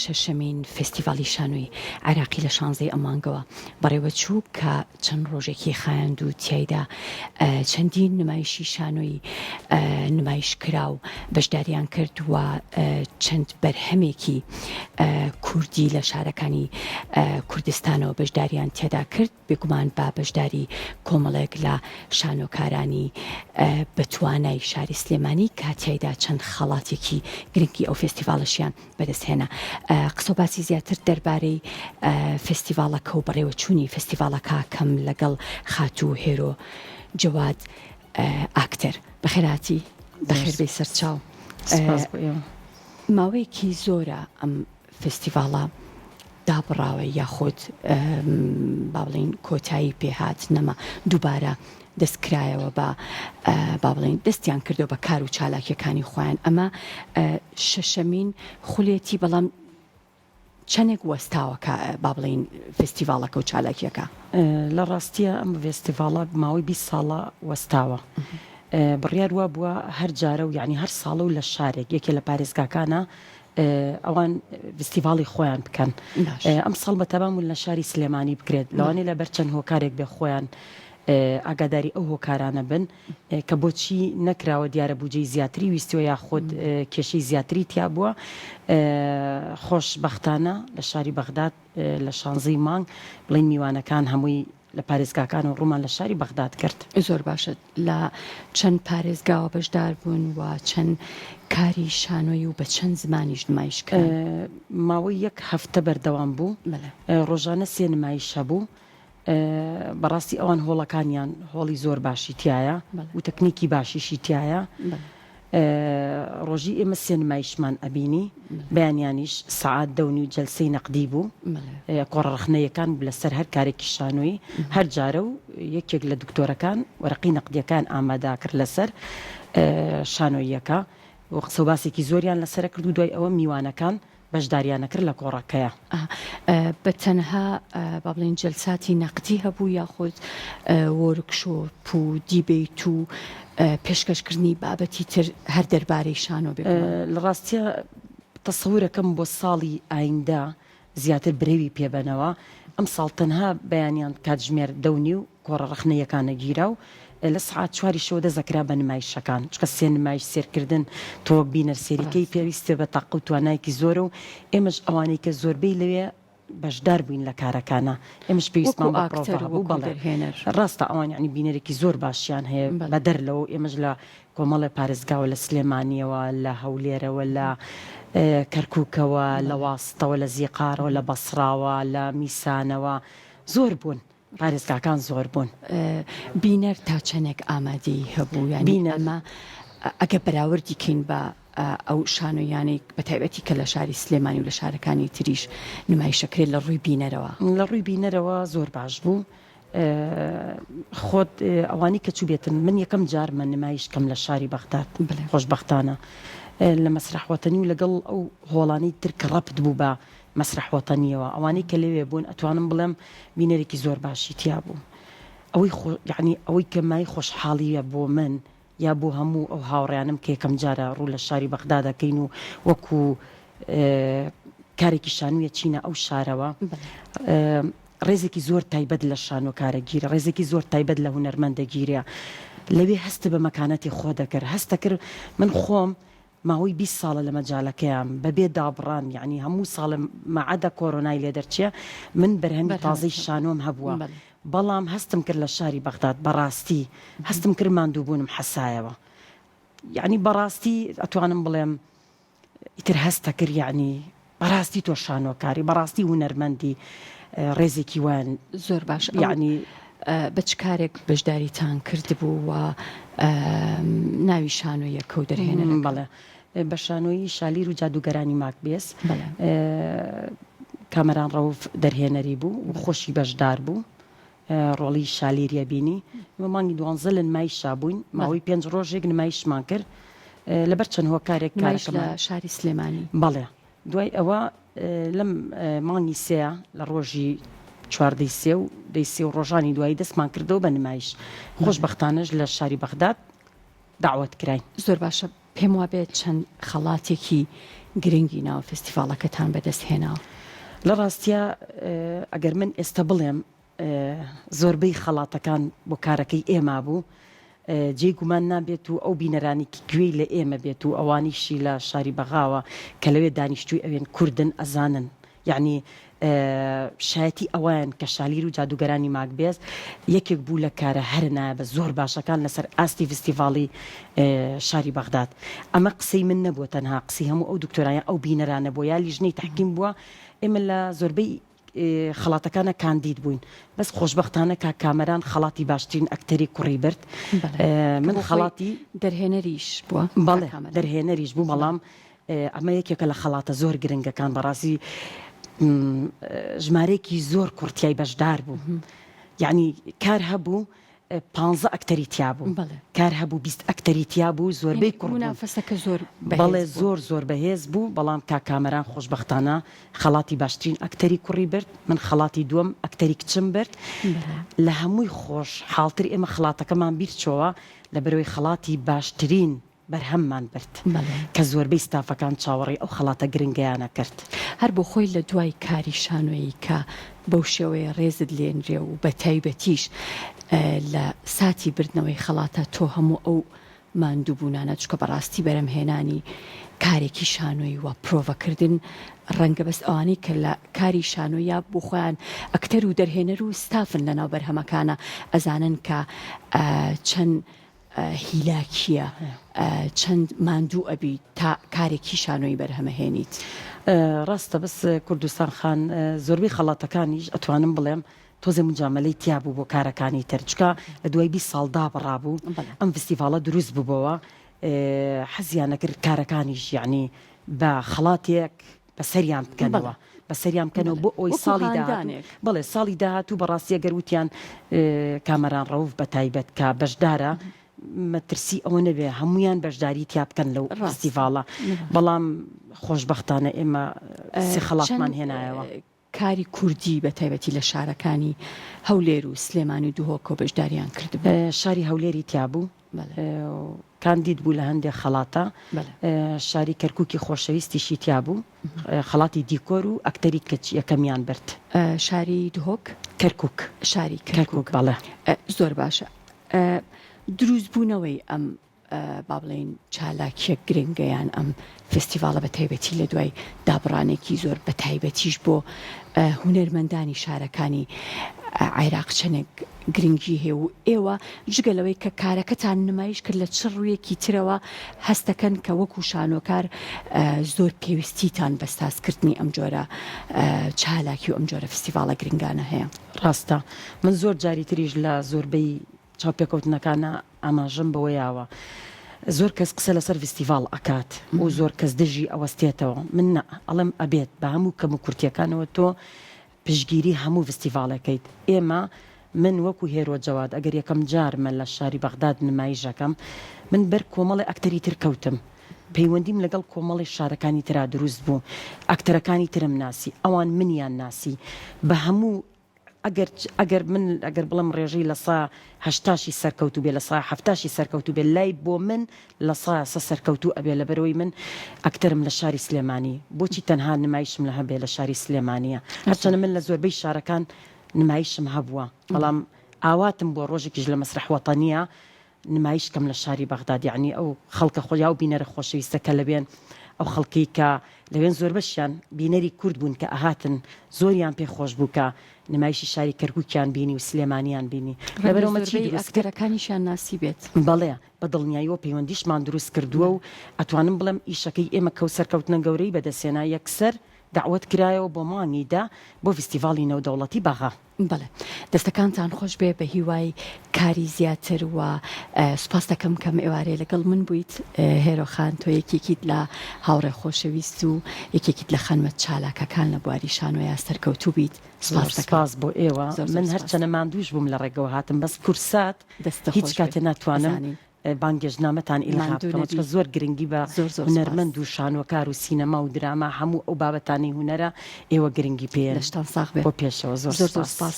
شەشەمین فستیڤالی شانۆی عێراقی لە 16 ئەمانگەوە بەڕێوە چوو کە چەند ڕۆژێکی خایاند و تیایدا چەندین نمایشی شانۆی نمایش کرا و بەشداریان کرد و چەند بەرهەمێکی کوردی لە شارەکانی کوردستانەوە بەشداریان تێدا کرد بێگومان با بەشداری کۆمەڵێک لە شانۆکارانی بەتوانای شاری سلێمانی کاتیایدا چەند خەڵاتێکی گرنگی ئەو فستیڤالەشیان بەدەستهێنا. قسە و باسی زیاتر دەربارەی فستیڤالەکە و بەڕێوە چوونی فستیڤالەکە کەم لەگەڵ خاتوو هێرۆ جەواد ئاکتەر. بەخێراتی بەخێر بێ سەرچاو. ماوەیەکی زۆرە ئەم فستیڤالە دابڕاوە یاخود با بڵین کۆتایی پێهات نەما دووبارە دەستکرایەوە بە با بڵین دەستیان کردەوە بە کار و چالاکیەکانی خۆیان. ئەمە شەشەمین خولێتی بەڵام چەندێک وەستاوەکە با بڵین فستیڤالەکە و چالاکیەکە. لە ڕاستیە ئەم فستیڤالە ماوەی 20 ساڵە وەستاوە. بڕیار وا بووە هەر جارە و یعنی هەر ساڵە و لە شارێک یەکێ لە پارێزگاکانە ئەوان فستیڤاڵی خۆیان بکەن. ئەم ساڵ بەتەبامون لە شاری سلێمانی بکرێت لەوانەیە لە بەر چەند هۆکارێک بێ خۆیان ئاگاداری ئەو هۆکارانە بن کە بۆچی نەکراوە دیارە بودجەی زیاتری ویستیوە یاخود کێشەی زیاتری تیا بووە. خۆشبەختانە لە شاری بەغداد لە 16 مانگ بڵین میوانەکان هەمووی لە پارێزگاکان و ڕوومان لە شاری بەغداد کرد. زۆر باشە. لە چەند پارێزگاوە بەشدار بوون و چەند کاری شانۆی و بە چەند زمانیش نمایش کرد. ماوەی 1 هەفتە بەردەوام بوو. ڕۆژانە 3 نمایش هەبوو. بەڕاستی ئەوان هۆڵەکانیان هۆڵی زۆر باشی تایە و تەکنیکی باشیشی تایە. ڕۆژی ئێمە 3 نمایشمان ئەبینی بەیانیانیش سعات دەونی و جەلسەی نەقدی بوو کۆڕەرخنەیەکان لەسەر هەر کارێکی شانۆی هەر جارە و یەکێک لە دکتۆرەکان وەرەقی نەقدیەکان ئامادا کرد لەسەر شانۆیەکە و قسە و باسێکی زۆریان لەسەر کرد و دوای ئەوە میوانەکان بەشداریانەکرد لە کۆڕەکەیە. بە تەنها با بڵین جەلساتی نەقدی هەبوو یاخود وەرکشۆپ و دیبیت و پێشکەشکردنی بابەتی تر هەر دەربارەی شانۆ بێت؟ لە ڕاستیە تەسەورەکەم بۆ ساڵی ئایندا زیاتر برێوی پێبەنەوە. ئەم ساڵ تەنها بەیانیان کاتژمێر دەونی و کۆڕەرخنەیەکانە گیرا و لە سعات 4 شەوە دەزەکرا بە نمایشەکان چکە 3 نمایش سێرکردن تۆ بینەر سێریکەی پێویستە بە تاق و توانایکی زۆرە و ئێمەش ئەوانەی کە زۆربەی لەوێ بەشدار بووین لە کارەکانە ئێمەش پێویستمان بە پرۆڤا بوو. بەڵێ ڕاستە ئەوان یعنی بینەرێکی زۆر باشیان هەیە بە دەرلەوە. ئێمەش لە کۆمەڵی پارێزگاوە لە سلێمانیەوە لە هەولێرەوە لە کەرکووکەوە لە واستەوە لە زیقارەوە لە بەسراوە لە میسانەوە زۆر بوون. پارێزگاکان زۆر بوون. بینەر تا چەندێک ئامادەی هەبوو یعنی ئەمە ئەگە بەراوردی کەین بە ئەو شانۆیانێک بە تایبەتی کە لە شاری سلێمانی و لە شارەکانی تریش نمایشەکرێت لە ڕووی بینەرەوە؟ لە ڕووی بینەرەوە زۆر باش بوو. خۆت ئەوانی کە چوو بێتن من یەکەم جار من نمایش کەم لە شاری بەغداد خۆشبەختانە لە مەسرح وەتەنی و لەگەڵ ئەو هۆڵانەی تر کە ڕەبت بوو بە مەسرح وەتەنیەوە ئەوانەی کە لەوێ بوون ئەتوانم بڵێم بینەرێکی زۆر باشی تیا بوو. ئەوەی ئەوەی کە مای خۆشحاڵیە بۆ من یا بۆ هەموو ئەو هاوڕیانم کە یەکەم جارە ڕوو لە شاری بەغداد دەکەین و وەکو کارێکی شانوویە چینە ئەو شارەوە ڕێزێکی زۆر تایبەت لە شانۆکارە گیرە ڕێزێکی زۆر تایبەت لە هونەرمەندە گیرە لەوێ هەستە بە مەکانەتی خۆ دەکرد هەستە کرد. من خۆم ماوەی 20 ساڵە لە مەجالەکەیان بەبێ دابڕان یعنی هەموو ساڵم مەعەدە کۆرۆنای لێ دەرچێ من بەرهەمی تازەی شانۆم هەبووە بەڵام هەستم کرد لە شاری بەغداد بەڕاستی هەستم کرد ماندوو بوونم حەسایەوە یعنی بەڕاستی ئەتوانم بڵێم ئیتر هەستە کرد یعنی بەڕاستی تۆ شانۆکاری بەڕاستی هونەرمەندی ڕێزێکی وان زۆر باش یعنی بە چ کارێک بەشداریتان کرد بوو و ناوی شانۆیەکە و دەرهێنن؟ بەڵێ بە شانۆیی شالیر و جادوگەرانی ماکبێس کامەران ڕەوف دەرهێنەری بوو و خۆشی بەشدار بوو ڕۆڵی شالیریە بینی مانگی 12 لە نمایشا بووین ماوەی 5 ڕۆژێک نمایشمان کرد لەبەر چەند هۆکارێک لە شاری سلێمانی. بەڵێ دوای ئەوە لەم مانگی سێە لە ڕۆژی 14 سێ و دەیسێ و ڕۆژانی دوایی دەستمان کردەوە بە نمایش خۆشبەختانەش لە شاری بەغداد داوەت کراین. زۆر باشە پێم وابێت چەند خەڵاتێکی گرنگی ناو فستیڤاڵەکەتان بەدەستهێناوە؟ لە ڕاستیە ئەگەر من ئێستا بڵێم زۆربەی خەڵاتەکان بۆ کارەکەی ئێمە بوو، جێ گومان نابێت و ئەو بینەرانێکی گوێی لە ئێمە بێت و ئەوانیشی لە شاری بەغاوە کە لەوێ دانیشتوی ئەوێن کوردن ئەزانن، یعنی شایەتی ئەویان کە شالیر و جادوگەرانی ماکبێز یەکێک بوو لە کارە هەرنایە بە زۆر باشەکان لەسەر ئاستی فستیڤاڵی شاری بەغداد. ئەمە قسەی من نەبووە تەنها، قسەی هەموو ئەو دکتۆرایە ئەو بینەرانە بۆ یا لیژنەی تحکیم بووە. ئێمە لە زۆربەی خەڵاتەکانە کاندید بووین، بەس خۆشببختانە کا کامەران خەڵاتی باشترین ئەکتەری کوڕی برد. من خەڵاتی دەرهێنەریش بووە، بەڵێ دەرهێنەریش بوو، بەڵام ئەمە یەکێکە لە خەڵاتە زۆر گرنگەکان بەڕاستی ژمارەیەکی زۆر کورتیای بەشدار بوو، یعنی کار هەبوو 15 ئەکتەری تیا بوو، کار هەبوو 20 ئەکتەری تیا بوو، زۆربەی کوڕنافەسەکە زۆر بەڵێ زۆر بەهێز بوو. بەڵام کا کامەران خۆشببختانە خەڵاتی باشترین ئەکتەری کوڕی برد، من خەڵاتی دووەم ئەکتەری کچم برد. لە هەمووی خۆش حاڵتر ئێمە خەڵاتەکەمان بیرچەوە لە بەرەوەی خەڵاتی باشترین بەرهەممان برد کە زۆربەی ستافەکان چاوەڕێی ئەو خەڵاتە گرنگیانە کرد. هەر بۆ خۆی لە دوای کاری شانۆیی کە بەو شێوەیە ڕێزت لێنرێ و بە تایبەتیش لە ساتی بردنەوەی خەڵاتە تۆ هەموو ئەو ماندووبوونانە چکە بەڕاستی بەرەمهێنانی کارێکی شانۆیی وە پرۆڤەکردن ڕەنگە بەس ئەوانەی کە لە کاری شانۆیە بۆ خۆیان ئەکتەر و دەرهێنەر و ستافن لەناو بەرهەمەکانە ئەزانن کە چەند هیلاکیە، چەند ماندوو ئەبی تا کارێکی شانۆی بەرهەمەهێنیت. ڕاستە بەس کوردستان خان زۆربەی خەڵاتەکانیش ئەتوانم بڵێم تۆزێ مجاملەی تیا بوو بۆ کارەکانی ترچکە لە دوای 20 ساڵدا بڕابوو ئەم فستیڤاڵە دروست بووبەوە، حەزیان نەکرد کارەکانیش یعنی بە خەڵاتێک بەسەریان بکەنەوە، بەسەریان بکەنەوە بۆ ئەوی ساڵی داهاتوو. بڵێ ساڵی داهاتوو بەڕاستی گەروتیان کامەران ڕەوف بە تایبەت کە بەشدارە مەترسی ئەوە نەبێ هەمویان بەشداری تیا بکەن لەو فستیڤاڵە. بەڵام خۆشببختانە ئێمە سێ خەڵاتمان هێنایەوە. کاری کوردی بە تایبەتی لە شارەکانی هەولێر و سلێمانی و دوهۆکۆ بەشداریان کرد. شاری هەولێری تیا بوو، کاندید بوو لە هەندێک خەڵاتە. شاری کەرکووکی خۆشەویستیشی تیا بوو، خەڵاتی دیکۆر و ئەکتەری کچ یەکەمیان برد. شاری دوهۆک کەرکووک، شاری کەرکووک. بەڵێ زۆر باشە. دروست بوونەوەی ئەم با بڵێن چالاکیە گرنگەیان ئەم فستیڤاڵە بە تایبەتی لە دوای دابڕانێکی زۆر بە تایبەتیش بۆ هونەرمەندانی شارەکانی عێراق چەندێک گرنگی هەیە و ئێوە جگەلەوەی کە کارەکەتان نمایش کرد لە چ ڕوویەکی ترەوە هەستەکەن کە وەکو شانۆکار زۆر پێویستیتان بە سازکردنی ئەم جۆرە چالاکی و ئەم جۆرە فستیڤاڵە گرنگانە هەیە. ڕاستە من زۆر جاری تریش لە زۆربەی چاوپێکەوتنەکانە ئاماژەم بەوەیاوە زۆر کەس قسە لەسەر فستیڤاڵ ئەکات و زۆر کەس دژی ئەوەستێتەوە. من ئەڵێم ئەبێت بە هەموو کەم و کورتیەکانەوە تۆ پشگیری هەموو فستیڤاڵەکەیت. ئێمە من وەکو هێرۆ جەواد ئەگەر یەکەم جارمە لە شاری بەغداد نمایشەکەم، من بەر کۆمەڵی ئەکتەری تر کەوتم، پەیوەندیم لەگەڵ کۆمەڵی شارەکانی ترا دروست بوو، ئەکتەرەکانی ترم ناسی، ئەوان منیان ناسی بە هەموو. ئەگەر من ئەگەر بڵم ڕێژەی لە سا هەشتاشی سەرکەوتو بێ لە سا هەفتاشی سەرکەوتو بێ لای بۆ من لە سا سەرکەوتو ئەبێ لە بەرەوەی من ئەکتەرم لە شاری سلێمانی. بۆچی تەنها نمایشم لە هەبێ لە شاری سلێمانیە، هەرچەنە من لە زۆربەی شارەکان نمایشم هەبووە، بەڵام ئاواتم بۆ ڕۆژێکیش لە مەسرح وەتەنیە نمایشکەم لە شاری بەغداد، یعنی ئەو خەڵکە خۆیا و بینەرە خۆشەویستەکە لەبێن ئەو خەڵکی کە لەوێن زۆر بەشیان بینەری کورد بوون کە ئاهاتن زۆریان پێخۆش بوو کە نمایشی شاری کەرکووکیان بینی و سلێمانیان بینی. لەبەرەوەی ئەکتەرەکانیشیان ناسی بێت. بەڵێ بە دڵنیاییەوە پەیوەندیشمان دروست کردووە و ئەتوانم بڵم ئیشەکەی ئێمە کەوت سەرکەوتنە گەورەی بەدەستێنا یەکسەر دعوت کرایەوە بۆ مانگیدا بۆ فستیڤاڵی نێودەوڵەتی بەغا. بەڵێ دەستەکانتان خۆش بێ بە هیوای کاری زیاتر و سوپاس دەکەم کەم ئێوارێ لەگەڵ من بوویت. هێرۆخان تۆ یەکێکیت لە هاوڕێ خۆشەویست و یەکێکیت لە خەنمەت چالاکەکان لە بواری شانۆیە سەرکەوتوو بیت. سپاس بۆ ئێوە. من هەرچەنە ماندووش بووم لە ڕێگەوە هاتم، بەس کورسات هیچ کاتێ ناتوانم بانگێژنامەتان ئیلغام بکەم، زۆر گرنگی بە هونەرمەند و شانۆکار و سینەما و دراما هەموو ئەو بابەتانی هونەرە ئێوە گرنگی پێ. لەشتان ساغ بێ بۆ پێشەوە. زۆر سپاس.